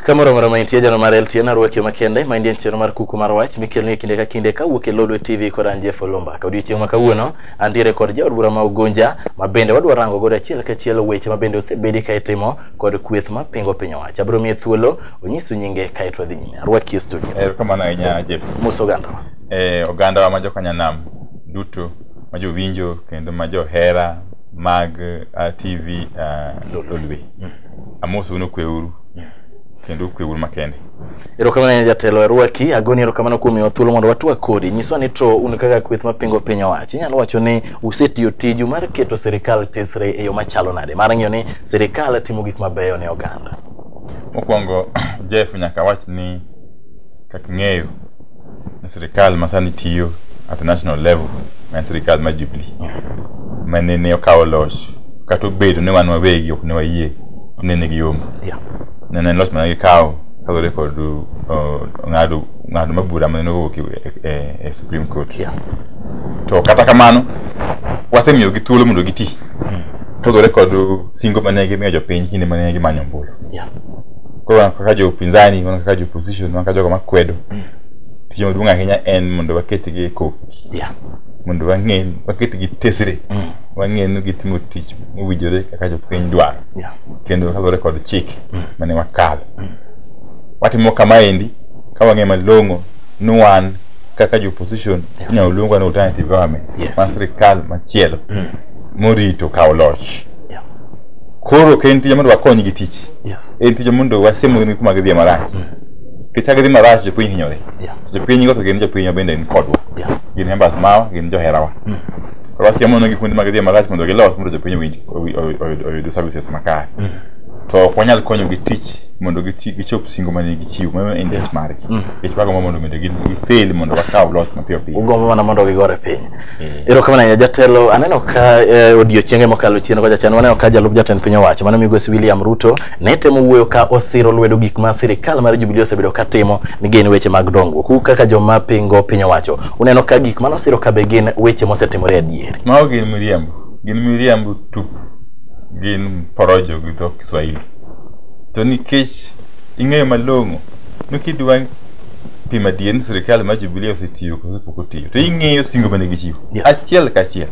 Kamoro mara maintie jano mar LTN arwake makende ma indien chero mar kuku mar wach mikelni kinde ka kinde ka wuok e Lodwar TV kod Anje Folomba. Ka odiochieng' ma kawuono andiere kod jaod bura ma Ugunja ma bende wadwa rango godo achiel ka achiel weche ma bende osebedi ka itimo kod kweth ma pingo piny owacho. Abiro miye thuolo onyisu nyinge ka itwa dhi nyime. Arwaki studio. Kamano ahinya Jeff. Mos oganda. Oganda wa ma Jokanyanam duto ma jowinjo kendo ma johera mag TV Lodwar. Amos uno kweuru. Kendo kweuru makende. Erokamano jatelo Arwaki, agoni erokamano kuom miyo thuolo mondo watwak kodi. Nyiswa ni to un kaka kweth ma pingo piny owacho. Inyalo wacho ni usetiyo tiju mar keto sirikal tesre e yo machalo nade. Mar ng'iyo ni sirikal timo gik mabeyo ne oganda. Mokwongo Jeff nyaka wach ni kaka ng'eyo ni sirikal masani tiyo at national level en sirikal ma Jubilee. Manene okawo loch kata obedo ni wan wawegi ok ne wayie nene gi yom. Nene loch managi kawo kalore kod ng'ado mabura manene owuok e Supreme Court. To kata kamano wasemiyo gi thuolo mondo giti. Kalore kod singo manene gimiyo jopiny kinde manene gimanyo ombulu. Koro kaka jo upinzani, kaka jo opposition, kaka jogo makwedo. Tich maduong' ahinya en mondo waketgi e kopi. Mondo waketgi tesre. Wang'e ni gitimo tich mowinjore kaka jopiny dwaro. Kendo kalore kod chike mane wakalo. Watimo kamaendi ka wang'e malong'o ni wan kaka jo opposition inyalo luongwa ni alternative government ma sirikal machielo morito kawo loch. Koro ken tije mondo wakony gi tich. En tije mondo wasiemgi kuma gidhi marach. Kichaka dhi marach jopiny hinyore. Jopiny go to gin jopiny bende ni kodwa. Gin members mawa, gin joherawa. Koro wasiemo gi kuonde mag dhi marach mondo gilos mondo jopiny oyud services makare. To ok wanyal konyo gi tich mondo gichop singo mane gichiwo ma en tich margi. Gichwago mondo gifail mondo wakaw loch mapiyo piyo. Ugombo mana mondo gigore piny. Erokamano jatelo, aneno ka odiochienge mokalo chien ko jachan waneno ka jalup jatend piny owacho mano Migosi William Ruto ne temo wuoyo ka osiro lwedo gik ma sirikal mar Jubilee osebedo ka timo ni gin weche mag dongruok. Ku kaka joma pingo piny owacho uneno ka gik mano osiro ka be gin weche mosetimore adieri. Mao gin miriambo tup. Gin porojo gi dho Kiswahili. To nikech ing'eyo malong'o ni kidwa pima dien sirikal ma Jubilee osetiyo kose pok otiyo. To ing'eyo singo mane gichiwo. Achiel ka achiel.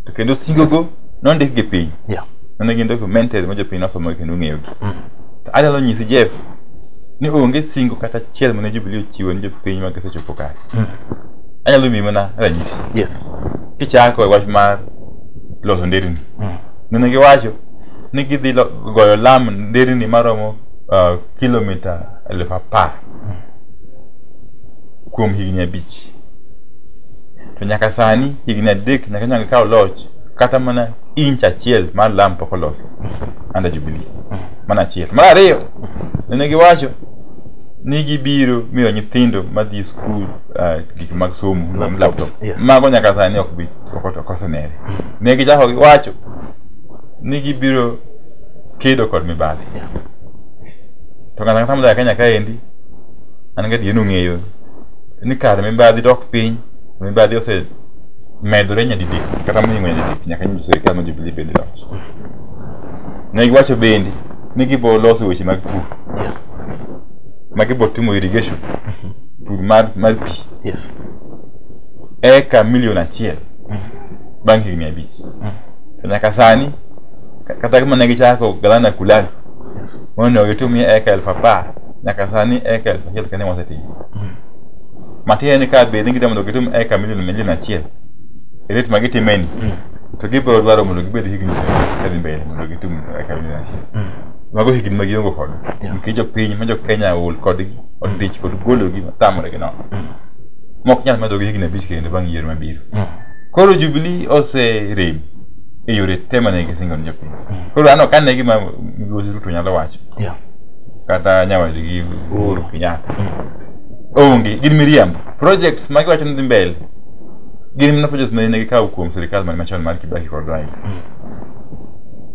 To kendo singo go nondik gi piny. Mane gin documented ma jopiny nosomo kendo ng'eyogi. To adwaro nyisi Jeff ni onge singo kata achiel mane Jubilee ochiwo ne jopiny ma gisechopo kare. Anyalo miyi mana ranyisi. Kichako wach mar loso nderni. Nene giwacho ni gidhi goyo lam nderni maromo kilomita 10,000 kuom higni 5. To nyaka sani higni 3 nyaka kawo loch kata mana inch achiel mar lam pok oloso under Jubilee. Mana achiel. Mar ariyo nene giwacho ni gibiro miyo nyithindo madhi skul gik mag somo laptop. Mago nyaka sani ok bi okosenere. Ne gichako giwacho ni gibiro kedo kod mibadhi. To kata kama Kenya kaendi an ga dieno ng'eyo ni kar mibadhi dok piny, mibadhi ose medore nyadidek kata mohingo nyadidek nyaka nyiso sirikal ma Jubilee bende loch. Ne giwacho bende ni gibo loso weche mag pur. Ma gibo timo irrigation. Pur mar pi. Eka milion 1 bang' higni 5. To nyaka sani kata kama ne gichako galana kulani. Mondo gitumie eka 10,000 nyaka sani eka 1,000 kane mosetimo. Matiende ni ka bedi ngita mondo gitum eka milion 100 rate ma gitimeni. To gibo dwaro mondo gibed higni kadhi mbele mondo gitum eka milion 100. Mago higni ma giongo kod. Nikech jopiny ma jo Kenya ol kodgi odich kod gologi tamore gi nono. Mok nyal medo gi higni 5 kendo bang' yiero mabiro. Koro Jubilee rem e yore tema ne gisingo ni jopiny. Koro ano kan ne gima Migosi Ruto nyalo wacho. Kata nyawadgi Uhuru Kenyatta. Onge gin miriambo. Projects ma giwacho ni dhi mbele. Gin mana projects mane gikawo kuom sirikal man machon mar Kibaki kod Raila.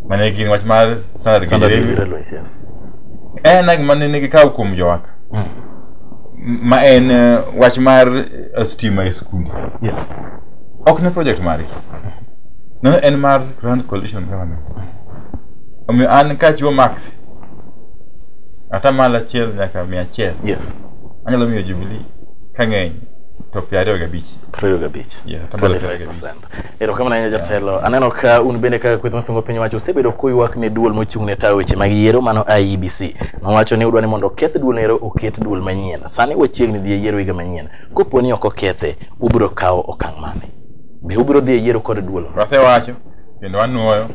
Mane gin wach mar Standard Railways. Mane gikawo kuom Jowaka. Ma en wach mar stima e skunde. Ok ne project mari. No en mar Grand Coalition Government. Omiyo an ka chiwo max ata mala chiel nyaka 100 yes anyalo miyo Jubilee kang'eny to 25 yeah tamalo 25%. Erokamano ahinya jatelo. Aneno ka un bende kaka kweth mapingo piny wacho osebedo koywak ne duol mochung' ne tayo weche mag yiero mano IEBC. Nowacho ni udwa ni mondo oketh duol nero oket duol manyien. Sani wachiegni dhi e yiero higa manyien. Kopo ni ok okethe, ubiro kawo okang' mane? Be ubiro dhi e yiero kod duol? Wasewacho kendo wanuoyo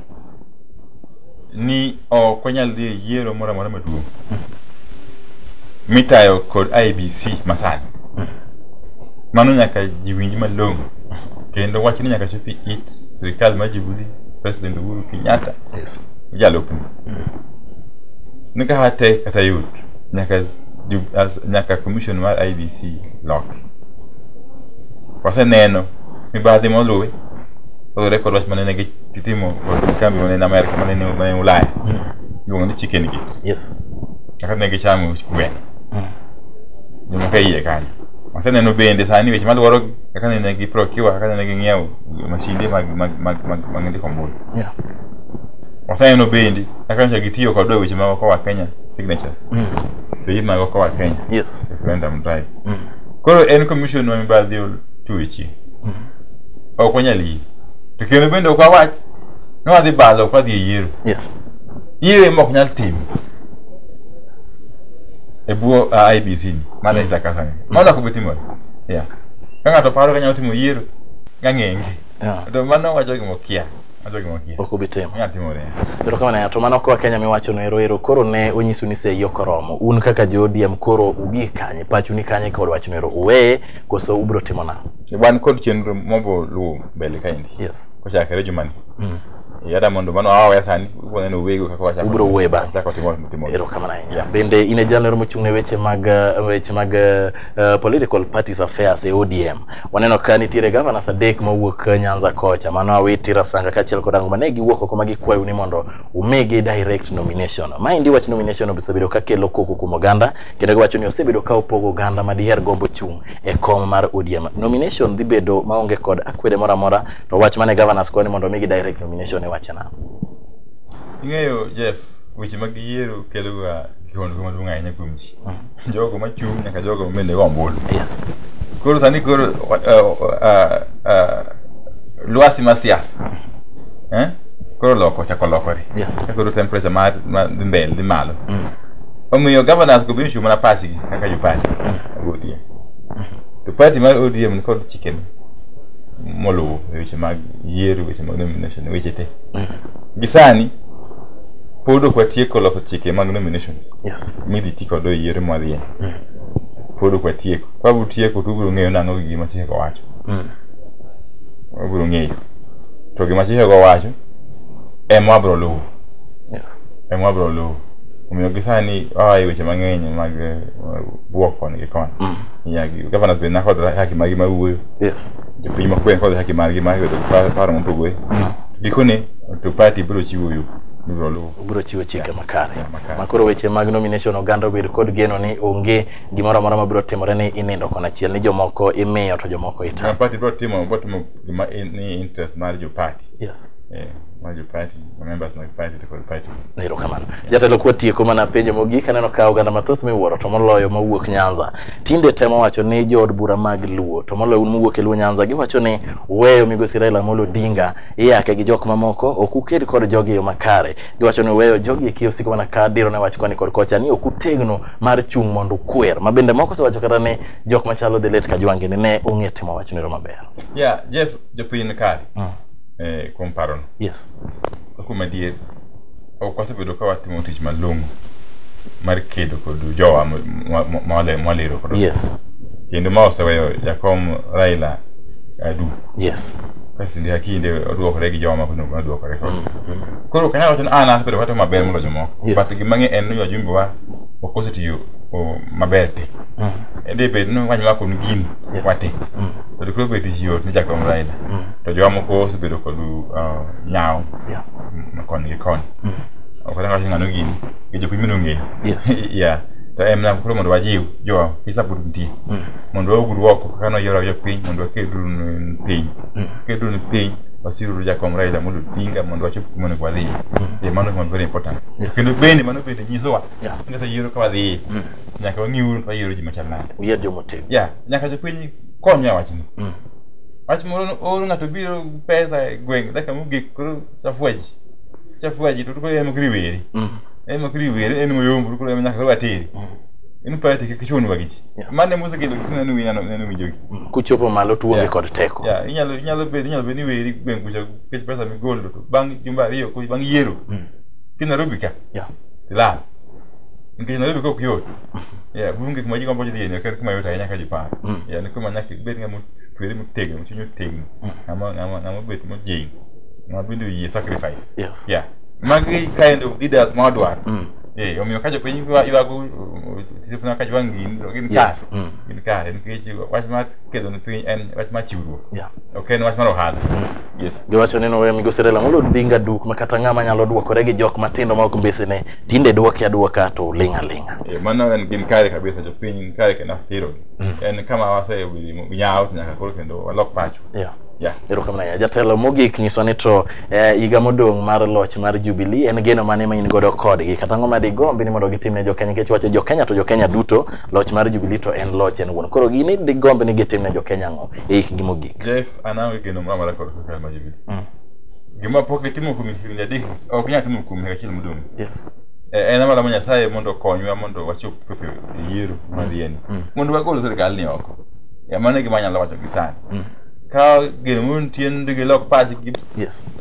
ni ok wanyal dhi e yiero moro amora maduong' mitayo kod IEBC masani. Mano nyaka jiwinj malong'o kendo wachni nyaka chopi it sirikal mar Jubilee, President Uhuru Kenyatta, yes jalupni nika hate kata yut nyaka commission mar IEBC lock. Waseneno mibadhi moluwe rekod wach manene gitimo kod kambi manene Amerika manene Ulaya iluongo ni chicken gate. yes kaka ne gichamo gwen jomoko iye kanyo. Waseneno bende sani weche maluoro kaka ne giprocure kaka ne ging'iewo mashinde mag ndiko mbui. yeah Waseneno bende kaka ne gitiyo kod weche mag kowa Kenya signatures sei mag kowa Kenya yes referendum drive. Koro en commission ma mibadhi tuichi ok wanyal yie to kendo bende ok wawach ni wadhi balo ok wadhi e yiero. yes Yiero ema ok nyal timo e buo IEBC ni mana isa kasane mana ko betimore yeah ka ng'ato paro ka nyalo timo yiero gang'enge to mano wacho gimo kia ok obitimo timore. Erokamano to mano koa Kenya miwacho no ero koro ne onyisu ni sei okoromo un kaka jo ODM koro ugi kanye pachu ni kanye kod wach no ero uwe koso ubro timo na wan kod chenro mobo luwo mbele kaendi yes ko chakere jumani yada mondo mano awa sani uboneno wego kaka wacha ubro uwe ba chako timo. Erokamano ahinya bende ine jalero mochung' ne weche mag political parties affairs e ODM. Waneno ka nitiere governors adek mawuok Nyanza kocha mano awiti Rasanga kachiel kod Ang'o mane giwuok oko magikwayo ni mondo umigi direct nomination. Maendi wach nomination osebedo ka kelo koko kuom oganda kendo giwacho ni osebedo ka opogo oganda madiher gombo chung' e kom mar ODM. Nomination dhi bedo maonge kod akwede moro amora to wach mane governors kwa ni mondo umigi direct nomination e wachana. Ing'eyo Jeff weche mag yiero kelo ga kihondo maduong' ahinya kuom ji. Jogo machung' nyaka jogo mende go ombulu. Yes. Koro sani koro luasi ma siasa koro loko chako lokore. Koro temperature mar dhi malo. Omiyo governors go bin chung' mana pachgi kaka jo party ODM. To party mar ODM ni kod chicken moluwo weche mag yiero weche mag nomination weche te. Gisani pod ok watieko loso chike mag nomination. Yes. Midhi ti kod yiero madhiye. Pod ok watieko. Ka butieko to ubiro ng'eyo nang'o gima chike go wacho. Ubiro ng'eyo. To gima chike go wacho ema wabiro luwo. Yes. Ema wabiro luwo. Omiyo gisani weche mang'eny mag buok koni gi koni. Governors be nakod haki magi mawuoyo. Yes. Jopiny moko be kod haki margi mag bedo paro mopogore. Gikone to party biro chiwo yo. Ubro chiwo chike makare. Makoro weche mag nomination oganda obedo kod geno ni onge gimoro amora mabiro timore ni inindo kona chiel ni jomoko imiyo to jomoko ita. Party biro timo gima ni interest mar jo party. Yes. Mar jo party, members mag party to party. Erokamano. Jatelo kwa tieko mana penjo mogik aneno ka oganda mathoth miwuoro to moloyo mawuok Nyanza. Tinde temo wacho ni jo od bura mag Luo to moloyo un mowuok e Luo Nyanza giwacho ni weyo migosi Raila Amolo Odinga iyake gi jok mamoko ok uked kod jogi yo makare. Giwacho ni weyo jogi e osiko mana ka diro ne wach koni kod kocha ni ok utegno mar chung' mondo kwer. Mabende moko sewacho kata ni jok machalo Delet Kajwangi ne ong'e timo wach nero maber. Yeah, Jeff jopiny kare. Kuom parono. Yes. Kuma dier ok wasebedo ka watimo tich malong'o mar kedo kod jowa mwalero kod. Yes. Kendo ma oseweyo jakom Raila adu. Yes. Kasi hakinde oduokore gi jowa ma oduokore kod. Koro kanya wacho asebedo wato maber molo jomoko. Pasi gimang'e en ni wajumbe wa okosetiyo maber te. Ede bed no wanywa kon gini wate. To koro bed jiot ni jakom Raila. To jowa moko osebedo kod nyao. Koni gi koni. Okore ng'ato ng'ano gini gi jopiny minong'eyo. Yes. Yeah. To emna koro mondo wajiw jowa isapod mtie. Mondo waguru oko kaka no yoro jopiny mondo wakedru piny. Kedru piny Osiro Jakom Raila Amolo Odinga mondo wachop kuma ne wadhi. Mano is very important. Kendo bende mano bende nyisowa. Ngata yiero ka wadhi. Nyaka wang'iuru ka yiero ji machal nade. Uyed jomotego. Nyaka jopiny konyo wachni. Wach moro oro ng'ato biro pesa e gweng' daka mogik koro chafuaji to ko emo kriweri. Emo kriweri en moyombo koro emo nyaka wateri. En pati ke kichunu bagiji. Mane musa kendo nenu winjogi. Kuchopo malo tuonge kod teko. Inyalo bed ni weri gweng' kucha kech pesa migolo to bang' jumba ariyo ko bang' yiero. Ki Nairobi ka. Tilal. Nikech Nairobi ko kyot. Bunge kuma ji gombo ji ne ker kuma yota nyaka ji par. Ni kuma nyaka bed ngamo twere motegno chinyo tegno. Ngamo bet mo jing. Ngamo bindu yi sacrifice. Magi kind of leaders madwar. Omiyo ka jopiny ywago tisipna ka jwang'in gin kare nikech wach mar kedo ne piny en wach mar chiwruok. Ok en wach mar ohala. Giwacho ni nowe Migosi Raila Amolo Odinga duk ma kata ng'ama nyalo dwokore gi jok matindo ma ok mbesene tinde dwoke adwoka to ling'a ling'a. Mano en gin kare kabisa jopiny kare kendo siro. En kama wase nyawo nyaka koro kendo walok pacho. Erokamano jatelo mogik nyiswa ni to higa modong' mar loch mar Jubilee en geno mane ma in godo kodgi kata ng'oma digombi ni mondo gitimne jokenya nikech wacho jokenya to jokenya duto loch mar Jubilee to en loch en wuon. Koro gini digombi ni gitimne jokenya ng'o e hikgi mogik. Jeff anawe geno mara kod sirkal mar Jubilee. Gima pok gitimo kuom higni adek ok nyalo timo kuom higa achiel modong'. En amala ma Nyasaye mondo okonywa mondo wachop yiero mar yien. Mondo wagol sirkal ni oko. Mano gima nyalo wacho gi sani. Ka geno mun tien de lok pasi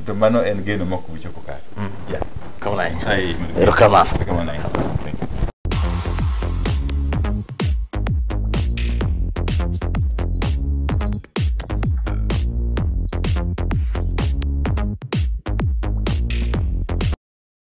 to mano en geno moko wicho ko kare. Kamano. Erokamano.